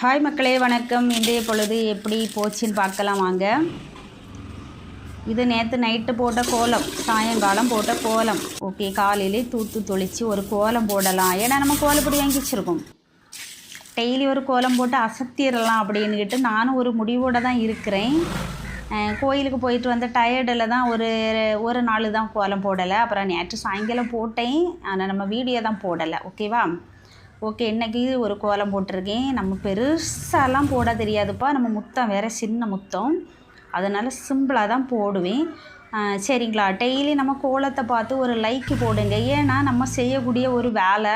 Hi மக்களே, வணக்கம். இன்றைய பொழுது எப்படி போச்சுன்னு பார்க்கலாம் வாங்க. இது நேற்று நைட்டு போட்ட கோலம், சாயங்காலம் போட்ட கோலம். ஓகே, காலையிலே தூத்து தொளித்து ஒரு கோலம் போடலாம். ஏன்னா நம்ம கோலப்பொடி வாங்கி வச்சுருக்கோம். டெய்லி ஒரு கோலம் போட்டு அசத்திடலாம் அப்படின்னுக்கிட்டு நானும் ஒரு முடிவோடு தான் இருக்கிறேன். கோயிலுக்கு போயிட்டு வந்த டயர்டில் தான் ஒரு நாள் தான் கோலம் போடலை. அப்புறம் நேற்று சாயங்காலம் போட்டேன், ஆனால் நம்ம வீடியோ தான் போடலை. ஓகேவா? ஓகே, இன்றைக்கி ஒரு கோலம் போட்டிருக்கேன். நம்ம பெருசாலாம் போட தெரியாதுப்பா, நம்ம முத்தம் வேறு சின்ன முத்தம், அதனால் சிம்பிளாக தான் போடுவேன். சரிங்களா? டெய்லி நம்ம கோலத்தை பார்த்து ஒரு லைக்கு போடுங்க. ஏன்னா நம்ம செய்யக்கூடிய ஒரு வேலை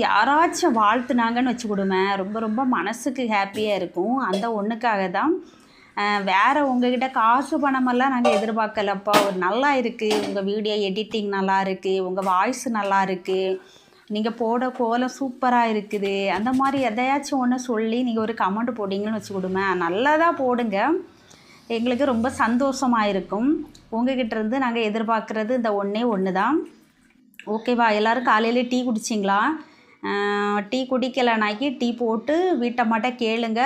யாராச்சும் வாழ்த்துனாங்கன்னு வச்சு கொடுமே, ரொம்ப ரொம்ப மனசுக்கு ஹாப்பியாக இருக்கும். அந்த ஒன்றுக்காக தான். வேறு உங்கள்கிட்ட காசு பணமெல்லாம் நாங்கள் எதிர்பார்க்கலப்பா. ஒரு நல்லா இருக்குது, உங்கள் வீடியோ எடிட்டிங் நல்லா இருக்குது, உங்கள் வாய்ஸ் நல்லா இருக்குது, நீங்கள் போட கோலம் சூப்பராக இருக்குது, அந்த மாதிரி எதையாச்சும் ஒன்று சொல்லி நீங்கள் ஒரு கமெண்ட் போட்டிங்கன்னு வச்சு கொடுங்க. நல்லதாக போடுங்க, எங்களுக்கு ரொம்ப சந்தோஷமாக இருக்கும். உங்கள்கிட்டருந்து நாங்கள் எதிர்பார்க்குறது இந்த ஒன்று தான். ஓகேவா? எல்லோரும் காலையில் டீ குடிச்சிங்களா? டீ குடிக்கலைனாக்கி டீ போட்டு வீட்டை மட்டும் கேளுங்க,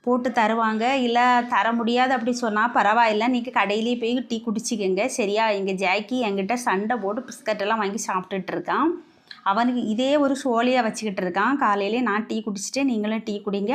போட்டு தருவாங்க. இல்லை தர முடியாது அப்படி சொன்னால் பரவாயில்ல, நீங்கள் கடையிலே போய் டீ குடிச்சிக்கங்க. சரியா? எங்கள் ஜாக்கி என்கிட்ட சண்டை போட்டு பிஸ்கட்டெல்லாம் வாங்கி சாப்பிட்டுட்டு இருக்கான். அவனுக்கு இதே ஒரு சோழியாக வச்சுக்கிட்டு இருக்கான். காலையிலே நான் டீ குடிச்சிட்டு நீங்களும் டீ குடிங்க.